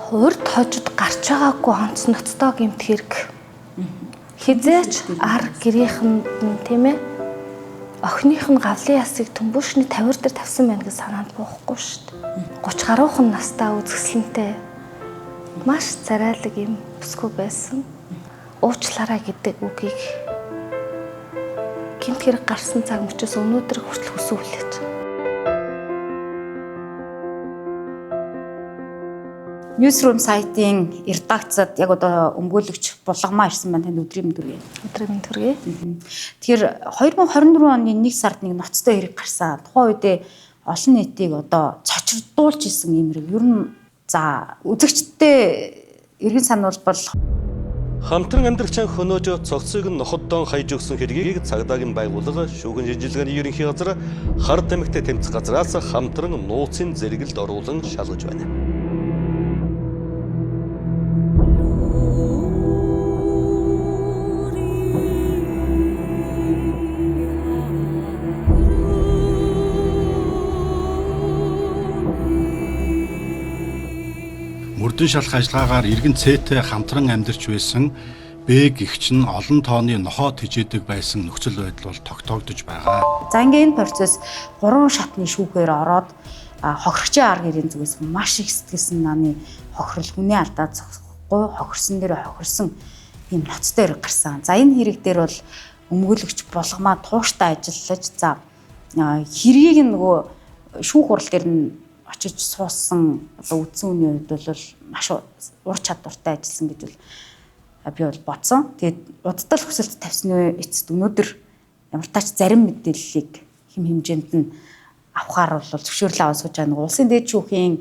Урд хожид гарч байгаагүй онц ноцтой гэмт хэрэг. Хизээч ар гэрийнхэнд нь тийм ээ. Охиных нь гавлын ясыг төмбөшний тавир дээр тавьсан байна гэж санаанд буухгүй шүү дээ. 30 гаруухан настай үзэсгэлэнтэй маш царайлаг юм бүсгүй байсан. Уучлаарай гэдэг үгийг гэмт хэрэг гарсан цаг мөчөөс өнөөдөр хүртэл хүсүүлж байна. Newsroom сайтын редакцад яг одоо өмгөөлөгч булгамаа ирсэн байна. Танд өдрийн мэнд хүргэе. Тэгэхээр 2024 оны 1 сард нэг ноцтой хэрэг гарсан. Тухайн үедээ олон нийтийг одоо цочрдуулж исэн юм хэрэг. Ер нь за үзэгчдээ эргэн сануулбал хамтран амьдрагчийн хөнөөж цогцыг ноходдон хайж өгсөн хэргийг цагдаагийн байгууллага шүүгэн шинжилгээний ерөнхий газар хар тамхитай тэмцэх газраас хамтран нууцын зэрэгэлд оруулан шалгаж байна. Мөрдөн шалах ажиллагаагаар иргэн цээтэй хамтран амьдарч байсан Б гэгч нь олон тооны нохоод хижээдэг байсан нөхцөл байдал бол тогтоогдож байгаа. За ингээ энэ процесс 3 шатны шүүхээр ороод хохирогчийн арга гэрийн зүгээс маш их сэтгэлсэн нааны хохирол хүний алдаа зогсохгүй хохирсон дээр хохирсон юм ноцтой хэрэг гарсан. За энэ хэрэг дээр бол өмгөөлөгч булгамаа тууштай ажиллаж за хэргийг нөгөө шүүх хурал дээр нь очиж суусан одоо үдсэн үний хувьд бол маш ур чадвартай ажилласан гэж би бол бодсон. Тэгээд удаа л хүсэлт тавьсны эцэст өнөөдөр ямар тач зарим мэдээллийг хэм хэмжээнд нь авахаар бол зөвшөөрлөө аваад сууж байгаа. Улсын дээд шүүхийн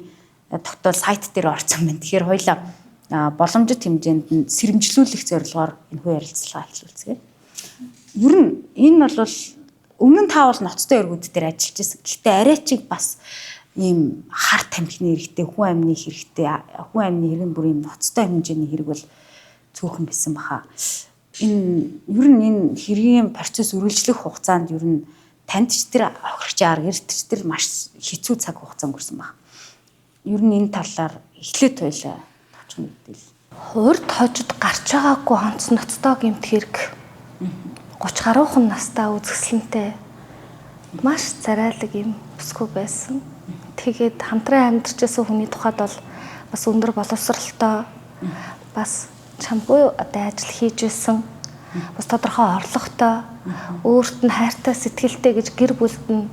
тогтоол сайт дээр орсон байна. Тэгэхээр хоёлаа боломжит хэмжээнд нь сэрэмжлүүлэх зорилгоор энэ хүү ярилцлага эхлүүлцгээе. Ер нь энэ бол өмнө нь таавал ноцтой эргүүд дээр ажиллаж байсан. Гэхдээ арайчиг бас ийм хар тамхины хэрэгтэй, хүн амны хэрэгтэй, хүн амны хэрэг бүрийн ноцтой хэмжээний хэрэг бол цөөхөн байсан баха. Энэ ер нь энэ хэргийн процесс үргэлжлэх хугацаанд ер нь танд ч тэр хохирогчийн арга эртч тэр маш хэцүү цаг хугацаа өнгөрсөн баг. Ер нь энэ талаар эхлээд тойлоо тавчхан мэдээлэл. Урд хожид гарч байгаагүй онц ноцтой гэмт хэрэг. 30 гаруухан настай үзэсгэлэнтэй маш царайлаг юм бүсгүй байсан. Тэгээд хамтран амьдарч байсан хүний тухайд бол бас өндөр боловсралтай бас чамгүй одоо ажил хийж байсан бас тодорхой орлоготой өөрт нь хайртай сэтгэлтэй гэж гэр бүлд нь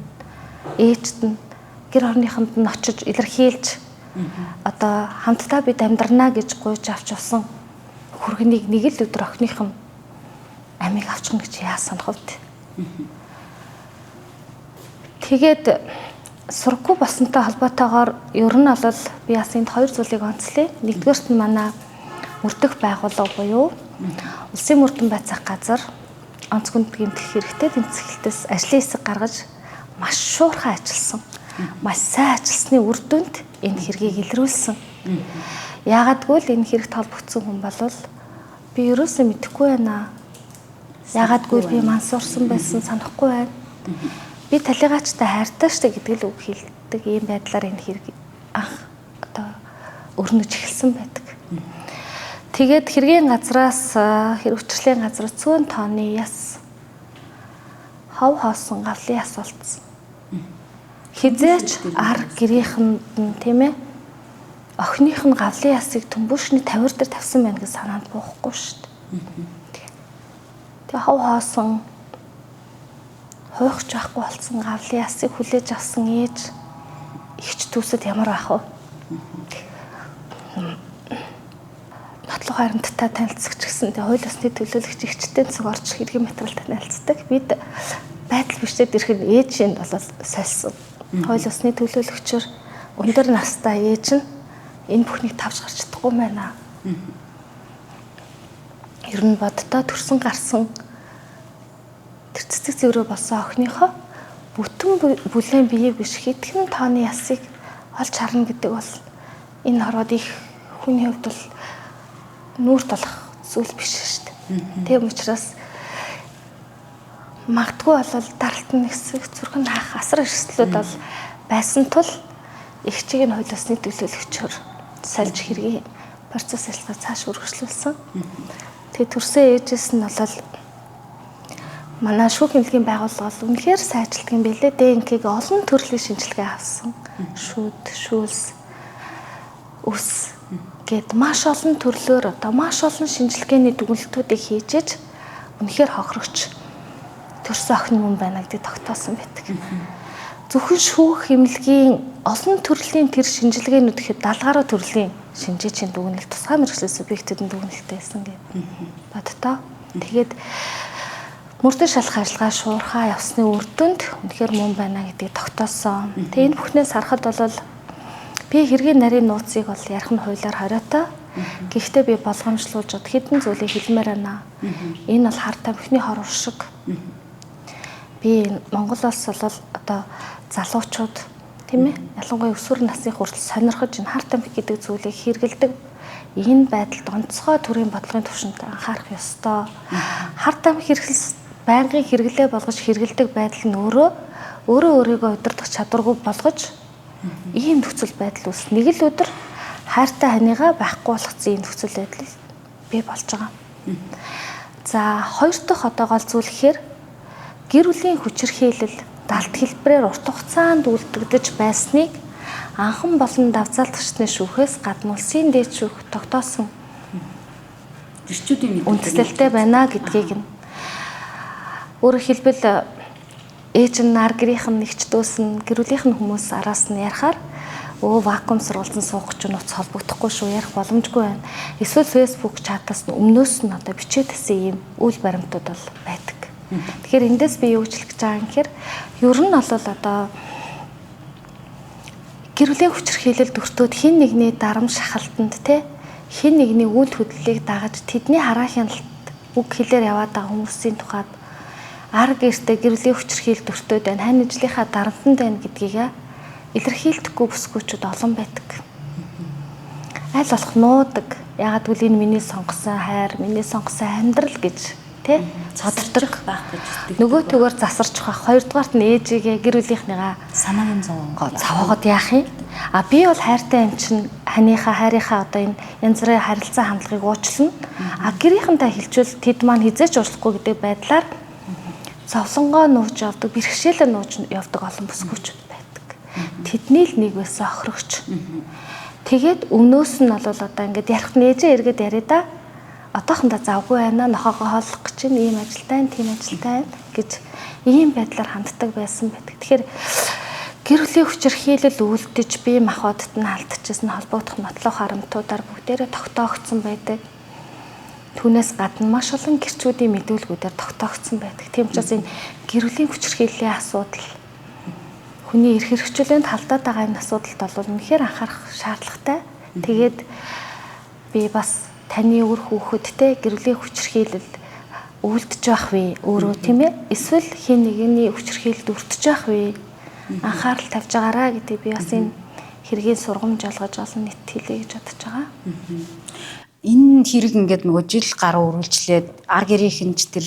ээжд нь гэр орныхонд нь очиж илэрхийлж одоо хамтдаа бид амьдрнаа гэж гуйж авч усан хүргэнийг нэг л өдөр охиных нь амийг авчихна гэж яасан хөвд. Тэгээд сургуу болсонтой холбоотойгоор ер нь бол би бас энд хоёр зүйлийг онцлие. Нэгдүгээрт нь манай мөрдөх байгууллага буюу Улсын мөрдөн байцаах газар онцгонд гэмтэх хэрэгтэй тэмцэлтээс ажлын хэсэг гаргаж маш шуурхай ажилласан. Маш сайн ажилласны үр дүнд энэ хэргийг илрүүлсэн. Яагадгүй л энэ хэрэгт холбогдсон хүн бол би ерөөсөө мэдэхгүй байна. Яагадгүй би мансуурсан байсан санахгүй байна. Би талигачтай хайртай штэ гэдэг л үг хэлдэг ийм байдлаар энэ хэрэг анх одоо өрнөж эхэлсэн байдаг. Тэгээд хэргийн газраас хэрэгвчлийн газраас цөөн тооны яс хов хоосон гавлын яс болцсон. Хизээч ар гэрийнхэнд нь тийм ээ охиных нь гавлын ясыг төмбөшний тавир дээр тавьсан байна гэж санаанд буухгүй штэ. Тэгээд хов хоосон хойхч байхгүй болсон гавлын ясыг хүлээж авсан ээж ихч түүсэд ямар байх вэ? Нотлох харамттай танилцагч гэсэн тэгээ хууль ёсны төлөөлөгч ихчтэй цог орж хэргийн материал танилцдаг. Бид байдал бичээд ирэх нь ээжинд бол сольсон. Хууль ёсны төлөөлөгчөөр өндөр настай ээж нь энэ бүхнийг тавж гарч чадахгүй байна. Ер нь боддоо төрсөн гарсан тэр цэцэг зэврээ болсон охиныхоо бүтэн бүлээн биеийг биш хэдхэн тооны ясыг олж харна гэдэг бол энэ хорвоод их хүний хувьд бол нүүрт болох зүйл биш шүү дээ. Тийм учраас магадгүй бол даралтны хэсэг зүрхэн хаах асар эрсдлүүд бол байсан тул их чигийн хууль ёсны төлөөлөгчөөр сольж хэргийн процесс ажиллагаа цааш үргэлжлүүлсэн. Тэгээ төрсөн ээжээс нь бол манай шүүх эмнэлгийн байгууллага бол үнэхээр сайжирдаг юм билээ. ДНК-г олон төрлийн шинжилгээ авсан. Шүүд, шүүлс, үс гэд маш олон төрлөөр одоо маш олон шинжилгээний дүгнэлтүүдийг хийжээж үнэхээр хохирогч төрсөн охин юм байна гэдэг тогтоосон байдаг. Зөвхөн шүүх эмнэлгийн олон төрлийн тэр шинжилгээнүүд гэхэд 70 гаруй төрлийн шинжээчийн дүгнэлт тусгай мэргэжлийн субъектүүдийн дүгнэлттэй байсан гэдэг бодтоо. Тэгээд мөрдөн шалах ажиллагаа шуурхаа явсны үр дүнд үнэхээр мөн байна гэдгийг тогтоосон. Тэгээ энэ бүхнээс харахад бол би хэргийн нарийн нууцыг бол ярих нь хуулиар хориотой. Гэхдээ би болгоомжлуулж хэдэн зүйлийг хэлмээр байна. Энэ бол хар тамхины хор уршиг. Би Монгол улс бол одоо залуучууд тийм ээ ялангуяа өсвөр насны хүртэл сонирхож энэ хар тамхи гэдэг зүйлийг хэрэгэлдэг. Энэ байдалд онцгой төрлийн бодлогын түвшинд анхаарах ёстой. Хар тамхи хэрэглэл байнгын хэрэглээ болгож хэрэгэлдэг байдал нь өөрөө өөрийгөө удирдах чадваргүй болгож ийм нөхцөл байдал үүс. Нэг л өдөр хайртай ханыгаа байхгүй болгоцсон ийм нөхцөл байдал бий болж байгаа. За хоёр дахь одоо гол зүйл гэхээр гэр бүлийн хүчирхийлэл далд хэлбэрээр урт хугацаанд үлдэгдэж байсныг анхан болон давзаалгчдын шүүхээс гадна улсын дээд шүүх тогтоосон Ирчүүдийн үндслэлтэй байна гэдгийг нь өөрөөр хэлбэл ээж нь нар гэрийнх нь нэгчдөөс нь гэр бүлийнх нь хүмүүс араас нь ярихаар вакуум сургалтын суух гэж нууц холбогдохгүй шүү, ярих боломжгүй байна. Эсвэл Facebook чатаас нь өмнөөс нь одоо бичээд гэсэн ийм үйл баримтууд бол байдаг. Тэгэхээр эндээс би юу хэлэх гэж байгаа юм гэхээр ер нь бол одоо гэр бүлийн хүчирхийлэлд өртөөд хин нэгний дарам шахалтанд те хин нэгний үйл хөдлөлийг дагаж тэдний хараа хяналт үг хэлээр яваад байгаа хүмүүсийн тухайд арга гэртээ гэр бүлийн хүчирхийлэлд өртөөд байна, хань ижлийнхаа дарамтанд байна гэдгийг илэрхийлдэхгүй бүсгүйчүүд олон байдаг. Аль болох нуудаг. Ягаад гэвэл энэ миний сонгосон хайр, миний сонгосон амьдрал гэж тий цодордог байх гэж. Нөгөө төгөөр засарч байх. Хоёрдугаарт нь ээжигээ гэр бүлийнхнийгаа санаагийн цаваагаад яах юм? Би бол хайртай юм чинь ханыхаа хайрынхаа одоо энэ янз бүрийн харилцаа хандлагыг уучлана. Гэрийнхэнтэй хэлжүүл тэд маань хизээч уучлахгүй гэдэг байдлаар зовлонгоо нууж явдаг, бэрхшээлээ нууж явдаг олон бүсгүйчүүд байдаг. Тэдний л нэг байсан охирогч. Тэгээд өмнөөс нь бол одоо ингээд ярих нээжээ эргээд яриа да. Одоохондоо завгүй байна, нохоогоо хооллох гэж ийм ажилтай, тийм ажилтай гэж ийм байдлаар ханддаг байсан байдаг. Тэгэхээр гэр бүлийн хүчирхийлэл үлдэж бие махбодд нь алдчихсан холбогдох нотлох харамтуудаар бүгдээрээ тогтоогдсон байдаг. Түүнээс гадна маш олон гэрчүүдийн мэдүүлгүүдээр тогтоогдсон байдаг. Тийм учраас энэ гэр бүлийн хүчирхийллийн асуудал хүний эрх хэрэгжүүлээнд халдаад байгаа энэ асуудалд бол үнэхээр анхаарах шаардлагатай. Тэгээд би бас таны өр хүүхэдтэй гэр бүлийн хүчирхийлэл үлдэж байх вэ? Өөрөө тийм ээ? Эсвэл хин нэгний хүчирхийлэлд өртөж байх вэ? Анхаарал тавьж байгаараа гэдэг би бас энэ хэргийн сургамж олгож олон нийт хэлье гэж бодож байгаа. Энэ хэрэг ингээд нөгөө жил гаруй үргэлжлээд ар гэрийнхэн ч тэр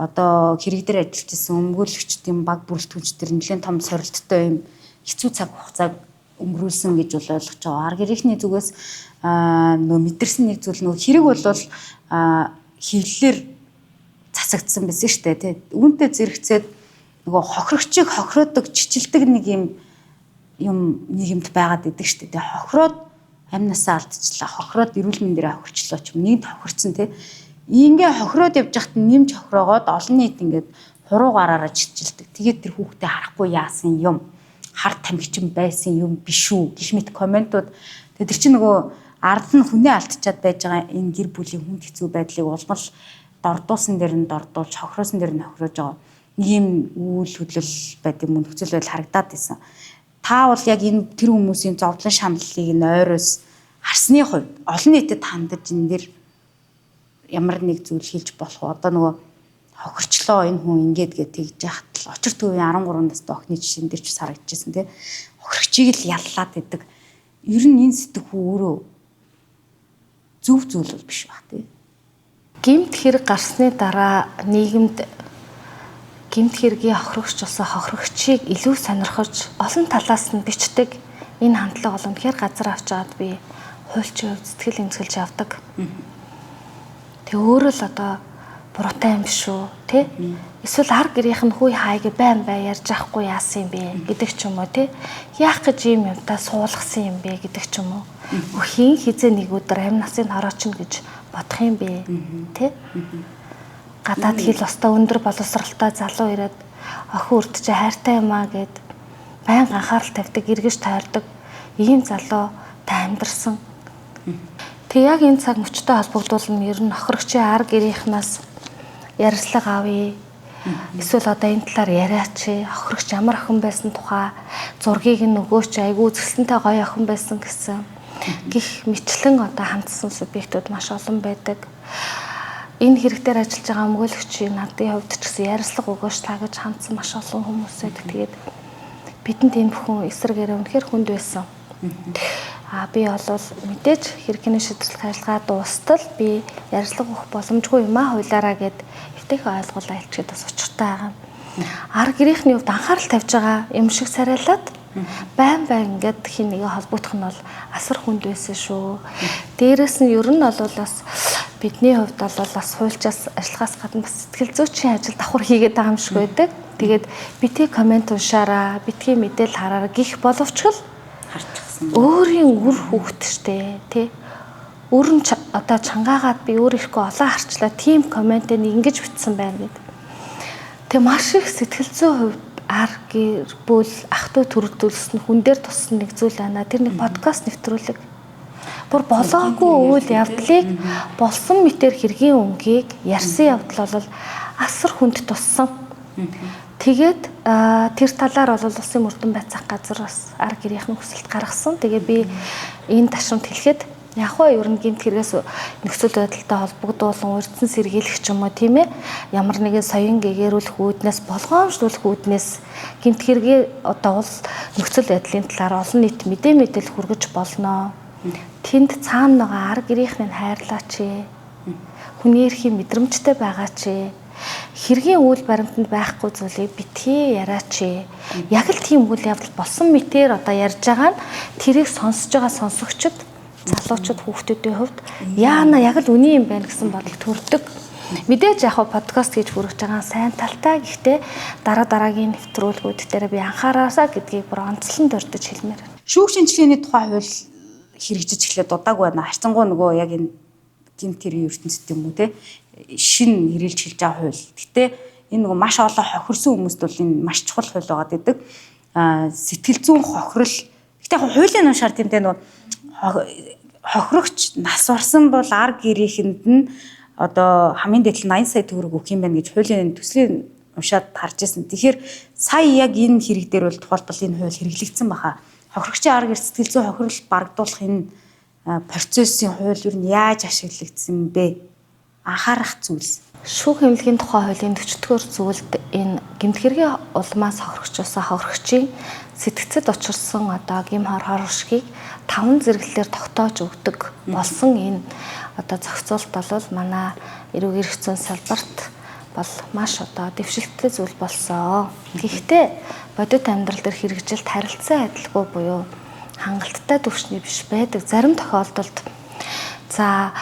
одоо хэрэг дээр ажиллаж исэн өмгөөлөгчдийн баг бүрэлдэхүүнчдэр нэлээд том сорилттой юм хэцүү цаг хугацааг өнгөрүүлсэн гэж бол ойлгож байгаа. Ар гэрийнхний зүгээс нөгөө мэдэрсэн нэг зүйл нөгөө хэрэг бол хэвлэлээр засагдсан байсан шүү дээ тий. Үүнтэй зэрэгцээд нөгөө хохирогчийг хохироодог чичилдэг нэг юм нийгэмд байгаад идэг шүү дээ. Хохироод амнасаа алдчихлаа. Хохироод эрүүл мэндээр хохирчлоо ч юм нэгд хохирцсан тий. Ингээ хохироод явж хахад нэмж хохироогоод олон нийт ингээд хуруу гараараа чичилдэг. Тэгээд тэр хүүхдээ харахгүй яасан юм. Хар тамхичин байсан юм биш үү гэх мэт комментууд. Тэгээд тэр чинь нөгөө ард нь хүнээ алдчихад байж байгаа энэ гэр бүлийн хүнд хэцүү байдлыг улмал дордуусан дээр нь дордуулж хохироосон дээр нь хохироож байгаа. Нэг юм үйл хөдлөл байд юм нөхцөл байдал харагдаад байсан. Та бол яг энэ тэр хүмүүсийн зовлон шаналлыг нь ойроос харсны хувьд олон нийтэд хандаж энэ дэр ямар нэг зүйл хийж болох уу? Одоо нөгөө хохирчлоо энэ хүн ингээд гэж тэгж яхад л очир төвийн 13 настай охины жишээн дээр ч харагдчихсан тий. Хохирогчийг л яллаад идэг. Ер нь энэ сэтгхүү өөрөө зөв зүйл бол биш баг тий. Гэмт хэрэг гарсны дараа нийгэмд гэмт хэргийн хохирогч болсон хохирогчийг илүү сонирхож олон талаас нь бичдэг энэ хандлага бол үнэхээр газар авч аваад би хуульчин хувьд сэтгэл эмзэглэж явдаг. Тэг өөрөө л одоо буруутай юм биш үү тий? Эсвэл ар гэрийнх нь хүй хайг байн бай ярьж авахгүй яасан юм бэ гэдэг ч юм уу тий? Яах гэж юм юмтай суулгасан юм бэ гэдэг ч юм уу? Хин хизээ нэг өдөр амь насыг хороочно гэж бодох юм бэ тий? Гадаад хэл өстой өндөр боловсралтай залуу ирээд охин үрд чи хайртай юм аа гэд байн анхаарал тавьдаг, эргэж тойрдог ийм залуутай амьдарсан. Тэг яг энэ цаг мөчтэй холбогдуулна ер нь охирогчийн ар гэрийнхнаас ярилцлага авъя. Эсвэл одоо энэ талаар яриач. Охирогч ямар охин байсан тухай зургийг нь өгөөч. Айгүй үзэсгэлэнтэй гоё охин байсан гэсэн. Гэх мэтлэн одоо хандсан субъектууд маш олон байдаг. Энэ хэрэг дээр ажиллаж байгаа өмгөөлөгчийн надын хувьд ч гэсэн ярилцлага өгөөч та гэж хандсан маш олон хүмүүс байдаг. Тэгээд бидэнд энэ бүхэн эсрэгээрээ үнэхээр хүнд байсан. Би бол мэдээж хэрэгний шийдвэрлэх ажиллагаа дуустал би ярилцлага өгөх боломжгүй юм аа хуулаараа гэд эвтэйхэн ойлгуулаа хэлчихэд бас учиртай байгаа. Ар гэрийнхний хувьд анхаарал тавьж байгаа юм шиг царайлаад байн ингээд хин нэгэ холбогдох нь бол асар хүнд байсан шүү. Дээрээс нь ер нь бол бас бидний хувьд бол бас хуульчаас ажиллахаас гадна бас сэтгэл зүйчийн ажил давхар хийгээд байгаа юм шиг байдаг. Тэгээд битгий комент уншаараа, битгий мэдээлэл хараараа гих боловч л өөрийн үр хөвгт штэ тий. Өөр нь одоо чангаагаад би өөрийнхөө олоо харчлаа тийм комментээ ингэж бичсэн байна гэд. Тэг маш их сэтгэл зүйн хувьд ар гэр бүл ах トゥ төрөлдүүлсэн хүн дээр туссан нэг зүйл байна. Тэр нэг подкаст нэвтрүүлэг. Бүр болоогүй үйл явдлыг болсон мэтэр хэргийн өнгийг ярьсан явдал бол асар хүнд туссан. Тэгээд тэр талаар бол улсын мөрдөн байцаах газар бас ар гэрийнх нь хүсэлт гаргасан. Тэгээ би энэ ташрамд хэлэхэд яг хөө ер нь гэмт хэрэгээс нөхцөл байдалтай холбогдуулан урьдчилан сэргийлэх ч юм уу тийм ээ. Ямар нэгэн соён гэгэрүүлэх үүднээс болгоомжлуулах үүднээс гэмт хэрэгээ одоо бол нөхцөл байдлын талаар олон нийт мэдээлэл хүргэж болно. Тэнд цаана байгаа ар гэрийнхнийг хайрлаач. Хүний эрхийн мэдрэмжтэй байгаач. Хэргийн үйл баримтанд байхгүй зүйлийг битгий яриач. Яг л тийм үйл явдал болсон мэтэр одоо ярьж байгаа нь тэрийг сонсож байгаа сонсогчд, залуучууд, хүүхдүүдийн хувьд яана яг л үний юм байна гэсэн бодол төрдөг. Мэдээж яг подкаст гэж хүргэж байгаа сайн талтай. Гэхдээ дараагийн нэвтрүүлгүүд дээр би анхаараасаа гэдгийг бүр онцлон дурдж хэлмээр байна. Шүүх шинжилгээний тухай хууль хэрэгжиж эхлээд удааг байна. Харцангуй нөгөө яг энэ гэмт хэргийн ертөнцид юм уу те шин хэрэгжилж хэлж байгаа хууль. Гэтэ энэ нөгөө маш олон хохирсон хүмүүст бол энэ маш чухал хууль байгаа гэдэг. Сэтгэл зүйн хохирол. Гэтэ хуулийн нуушаар тэмдээ нөгөө хохирогч нас барсан бол ар гэрийнхэнд нь одоо хамгийн дээд 80 сая төгрөг өгөх юм байна гэж хуулийн төслийн уншаад харж ирсэн. Тэгэхээр сая яг энэ хэрэг дээр бол тухайлбал энэ хууль хэрэглэгдсэн баха. Хохирогчийн ар гэр сэтгэл зүйн хохирол барагдуулах энэ процессын хууль юу нь яаж ашиглагдсан бэ? Анхаарах зүйлс. Шүүх эмнэлгийн тухай хуулийн 40-р зүйлд энэ гэмт хэргийн улмаас хохирогчоосоо хохирогчийн сэтгцэд учирсан одоо гим хоршгийг 5 зэрэглэлээр тогтоож өгдөг болсон энэ одоо зохицуулт бол манай эрүүгийн эрх зүйн салбарт бол маш одоо дэвшилттэй зүйл болсон. Гэхдээ бодит амьдрал дээр хэрэгжилт харилцан адилгүй буюу хангалттай түвшний биш байдаг зарим тохиолдолд. За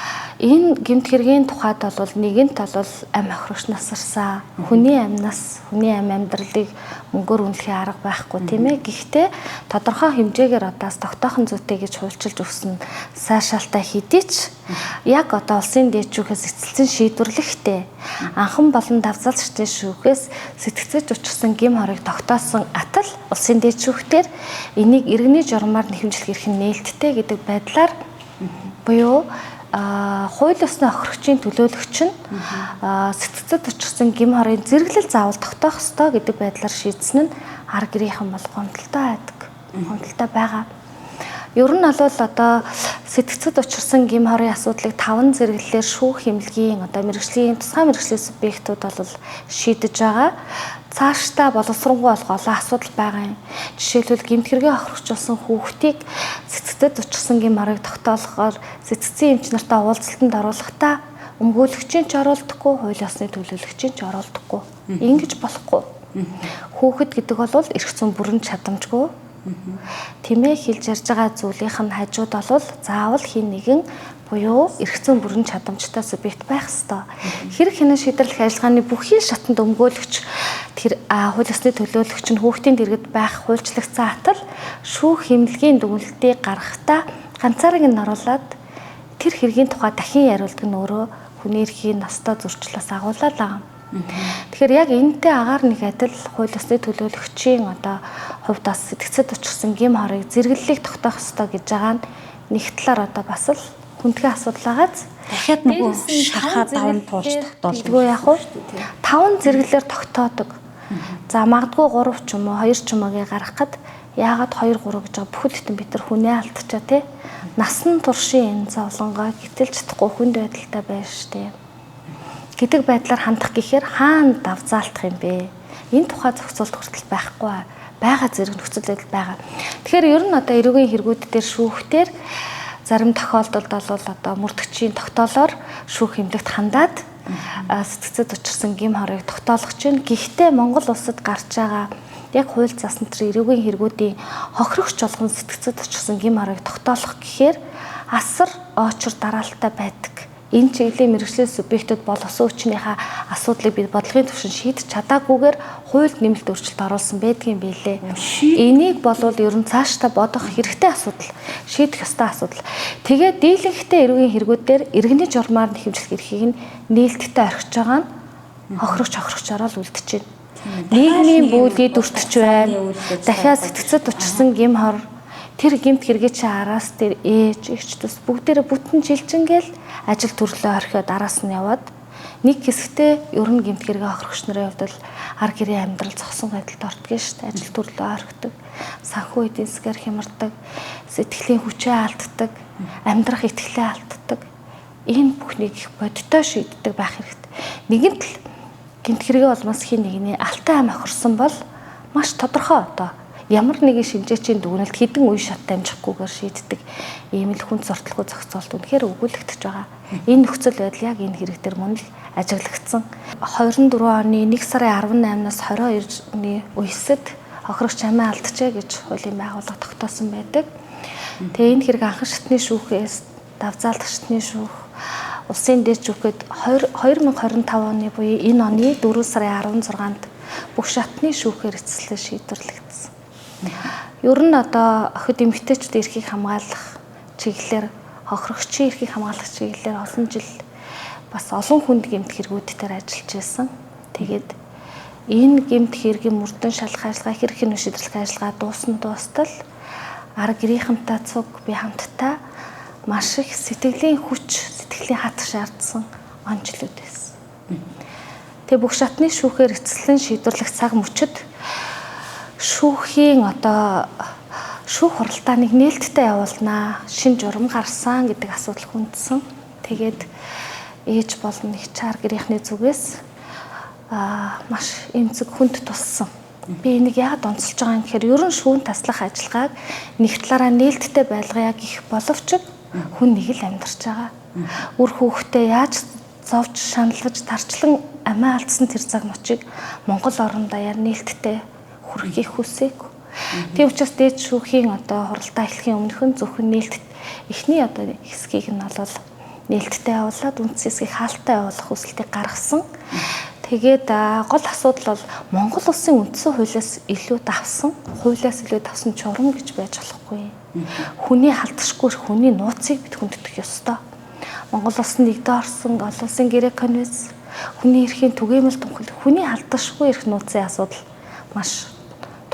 энэ гэмт хэргийн тухайд бол нэгэнт бол амь хохирогч насарсан хүний амьнаас хүний амьдралыг мөнгөөр үнэлэхийн арга байхгүй тийм ээ. Гэхдээ тодорхой хэмжээгээр одоос тогтоохон зүйтэй гэж хуульчилж өгсөн сайшаалтай хэдий ч яг одоо улсын дээдчүүхээс эцэлсэн шийдвэрлэхдээ анхан болон давзалчдын шүүхээс сэтгцэж учирсан гим хорыг тогтоосон атал улсын дээдчүүхтэр энийг иргэний журмаар нэхэмжлэх эрх нь нээлттэй гэдэг байдлаар буюу хууль ёсны хохирогчийн төлөөлөгч нь сэтгцэд учирсан гим хорын зэрэглэл заавал тогтоох ёстой гэдэг байдлаар шийдсэн нь ар гэрийнхэн бол гомдолтой байдаг. Гомдолтой байгаа. Ер нь бол одоо сэтгцэд учирсан гим хорын асуудлыг 5 зэрэглэлээр шүүх эмнэлгийн одоо мэргэжлийн тусгай мэргэжлийн субъектууд бол шийдэж байгаа. Цаашдаа боловсронгуй болох олон асуудал байгаа юм. Жишээлбэл гэмт хэргийн хохирогчулсан хүүхдийг сэтгцэд учирсан гим хорыг тогтоолохоор сэтгцийн эмч нартай уулзалтанд оруулахдаа өмгөөлөгчийн ч оруулдаггүй, хууль ёсны төлөөлөгчийн ч оруулдаггүй. Ингэж болохгүй. Хүүхэд гэдэг бол эрх зүйн бүрэн чадамжгүй Тэмээ хэлж ярьж байгаа зүйлийнх нь хажууд бол заавал хин нэгэн буюу эргэцэн бүрэн чадамжтай субъект байх ёстой. Хэрэг хянан шийдвэрлэх ажиллагааны бүхий шатанд өмгөөлөгч тэр хууль ёсны төлөөлөгч нь хүүхдийн дэргэд байх хуульчлагцсан атал шүүх хэмнэлгийн дүгнэлтийг гаргахдаа ганцаараа нь оруулаад тэр хэргийн тухай дахин яриулдаг нь өөрөө хүний эрхийн ностой зөрчлөөс агуулаад байгаа. Тэгэхээр яг энэтэй агаар нэг адил хууль ёсны төлөөлөгчийн хувьд бас сэтгцэд учирсан гим хорыг зэрэглэлийг тогтоох ёстой гэж байгаа нь нэг талаар бас л хүндхэн асуудал байгааз дахиад нөгөө шахаад даван туулж тогтоолдог. Тэгвэл яг уу 5 зэрэглэлээр тогтоодог. За магадгүй 3 ч юм уу 2 ч юм уугийн гаргахад яагаад 2 3 гэж байгаа бүхэл бүтэн бид нар хүнээ алдчихаа тий. Насан туршийн энэ зовлонгоо гítэлж чадахгүй хүнд байдалтай байна штэ. Гэдэг байдлаар хандах гэхээр хаана давзаалтах юм бэ? Энэ тухай зохицуулт хүртэл байхгүй байгаа зэрэг нөхцөл байдал байгаа. Тэгэхээр ер нь эрүүгийн хэрэгүүд дээр шүүхтэр зарим тохиолдолд бол мөрдөгчийн тогтоолоор шүүх хэмнэлт хандаад сэтгцэд учирсан гим хорыг тогтоолгож байна. Гэхдээ Монгол улсад гарч байгаа яг хууль засан тэр эрүүгийн хэрэгүүдийн хохирогч болгон сэтгцэд учирсан гим хорыг тогтоолох гэхээр асар очор дараалттай байдаг. Энэ чиглэлийн мэргэжлийн субъектууд болсон хүчнийхээ асуудлыг бид бодлогын түвшин шийдэж чадаагүйгээр хуульд нэмэлт өөрчлөлт оруулсан байдгийн билээ. Энийг болвол ер нь цаашдаа бодох хэрэгтэй асуудал, шийдэх ёстой асуудал. Тэгээд дийлэнхтэй эрүүгийн хэрэгүүдээр иргэний журмаар нэхэмжлэх эрхийг нээлттэй орхиж байгаа нь хохирогчороо л үлдэж байна. Нийгмийн бүүлгийг дүртэж байна. Дахиад сэтгцэд учирсан гим хор тэр гимт хэрэгээ чи араас тэр ээж эгч төс бүгдээрээ бүтэн жилжингээл ажил төрлөө орхиод араас нь яваад нэг хэсэгтээ ер нь гимт хэрэгээ хохирогч нарын хувьд ар гэрийн амьдрал зогсон байдалд ортгоо шүү дээ. Ажил төрлөө орхидог, санхүү эдийн засгаар хямардаг, сэтгэлийн хүчээ алддаг, амьдрах итгэлээ алддаг. Энэ бүхнийг их бодиттой шийддэг байх хэрэгтэй. Нэгэнт л гимт хэрэгээ болмоос хин нэгний алтай ам охирсон бол маш тодорхой ямар нэгэн шинжээчийн дүгнэлт хэдэн үе шат дамжихгүйгээр шийддэг ийм л хүнд зортолгүй зохицуулт үнэхээр өгүүлэгдэж байгаа. Энэ нөхцөл байдал яг энэ хэрэг дээр мөн л ажиглагдсан. 24 оны 1 сарын 18-наас 22-ны үеэсэд хохирогч амиа алджээ гэж хуулийн байгууллага тогтоосон байдаг. Тэгээ энэ хэрэг анхан шатны шүүхээс давзаалт шатны шүүх улсын дээд шүүхэд 2025 оны буюу энэ оны 4 сарын 16-нд бүх шатны шүүхээр эцэслэн шийдвэрлэгдсэн. Ер нь охид эмэгтэйчүүд эрхийг хамгаалах чиглэлээр хохирогчийн эрхийг хамгаалах чиглэлээр олон жил бас олон хүнд гэмт хэрэгүүдээр ажиллаж байсан. Тэгээд энэ гэмт хэргийн мөрдөн шалгах ажиллагаа хэрэг хянан шийдвэрлэх ажиллагаа дуустал арга гэрийнхэнтэй цуг би хамтдаа маш их сэтгэлийн хүч, сэтгэлийн хатах шаардсан онцлог байсан. Тэгээ бүх шатны шүүхээр эцэслэн шийдвэрлэх цаг мөчид шүүхийн шүүх хуралдааныг нээлттэй явуулнаа, шин журам гарсан гэдэг асуудал хүндсэн. Тэгээд ээж болон нэг чар гэрийнхний зүгээс маш эмзэг хүнд туссан. Би энийг яагаад онцолж байгаа юм гэхээр ер нь шүүн таслах ажиллагааг нэг талаараа нээлттэй байлгая гэх боловч хүн нэг л амьдарч байгаа. Үр хүүхдээ яаж зовж шаналж тарчлан амиа алдсан тэр цаг мөчийг Монгол орон даяар нээлттэй хүрхийг хүсээг. Тийм учраас дээд шүүхийн хуралдаа эхлэхийн өмнөхөн зөвхөн нээлттэй эхний хэсгийг нь бол нээлттэй явуулаад үндс хэсгийг хаалттай явуулах хүсэлтийг гаргасан. Тэгээд гол асуудал бол Монгол улсын үндсэн хуулиас илүү давсан журам гэж байж болохгүй. Хүний халдшгүй хүний нууцыг бид хүндэтэх ёстой. Монгол улсын нэгдэн орсон олон улсын гэрээ конвенц хүний эрхийн түгээмэл тунхаг хүний халдшгүй эрх нууцын асуудал маш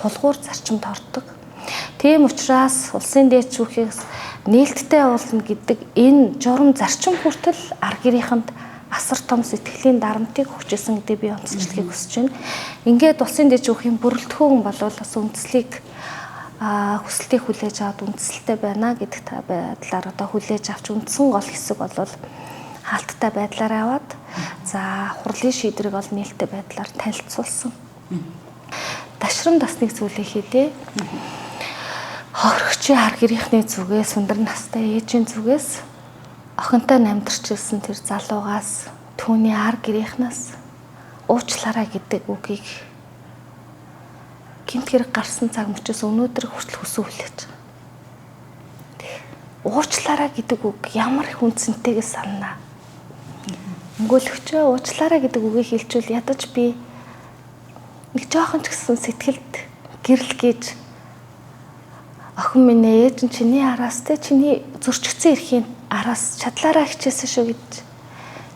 тулгуур зарчимд ордог. Тийм учраас улсын дээд шүүхээс нээлттэй явуулна гэдэг энэ журам зарчим хүртэл арга гэрийнхэнд асар том сэтгэлийн дарамтыг өгчээсэн гэдэг би онцлохыг хүсэж байна. Ингээд улсын дээд шүүхийн бүрэлдэхүүн бол бас үндслийг хүсэлтийг хүлээж аваад үндсэлтэй байна гэдэг байдлаар хүлээж авч үндсэн гол хэсэг бол хаалттай байдлаар аваад за хурлын шийдвэрийг бол нээлттэй байдлаар танилцуулсан. Дашрам дасных зүйлээ хийдээ. Хохирогчийн арга гэрийнхний зүгээс өндөр настай ээжийн зүгээс охинтой намдарч ирсэн тэр залуугаас түүний арга гэрийнхнээс уучлаарай гэдэг үгийг гэмт хэрэг гарсан цаг мөчөөс өнөөдөр хүртэл хүсэн хүлээж байгаа. Уучлаарай гэдэг үг ямар их үнцэнтэйгээ санана. Мөнгөлөгчөө уучлаарай гэдэг үгийг хэлжүүл ядаж би нэг жоохон ч гэсэн сэтгэлд гэрэл гэж охин минь ээж нь чиний араас те чиний зөрчигдсөн эрхийн араас чадлаараа хичээсэн шүү гэж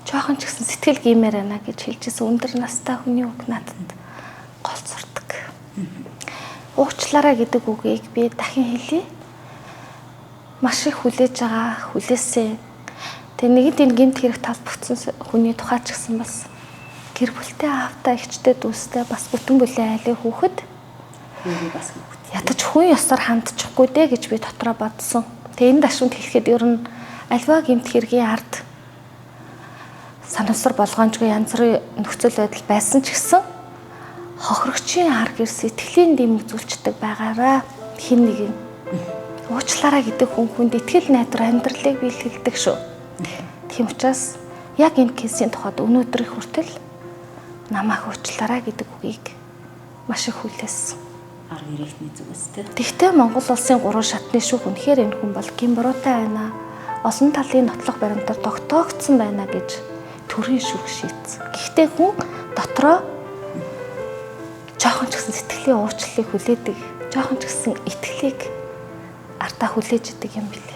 жоохон ч гэсэн сэтгэл гимээр байна гэж хэлжсэн өндөр настай хүний үг надад гол сурдаг. Уучлаарай гэдэг үгийг би дахин хэлье. Маш их хүлээж байгаа хүлээсэн. Тэгээ нэгд энэ гэмт хэрэг талбагдсан хүний тухай ч гэсэн бас гэр бүлтэй аавтай эгчтэй дүүстэй бас бүтэн бүлээн айлын хүүхэд бас ядаж хүн ёсоор хандчихгүй дээ гэж би дотроо бодсон. Тэгээ энэ дашуунд хэлэхэд ер нь альва гэмт хэргийн ард санамсар болгоомжгүй янз бүрийн нөхцөл байдал байсан ч гэсэн хохирогчийн ар гэр сэтгэлийн дэм үзүүлчдэг байгаараа хин нэг юм уучлаарай гэдэг хүнд итгэл найдвар амьдралыг биелүүлдэг шүү. Тийм учраас яг энэ кейсийн тухайд өнөөдрийн хүртэл намайг уучлаарай гэдэг үгийг маш их хүлээсэн. арга ирээхний зүгээс тийм. Тэгвэл Монгол улсын 3 шатны шүүх үнэхээр энэ хүн бол гимбуруутай байна. Олон талын нотлох баримтаар тогтоогдсон байна гэж төрийн шүүх шийдсэн. Гэхдээ хүн дотроо жоохон ч гэсэн сэтгэлийн уучлалыг хүлээдэг, жоохон ч гэсэн итгэлийг артаа хүлээж идэг юм билээ.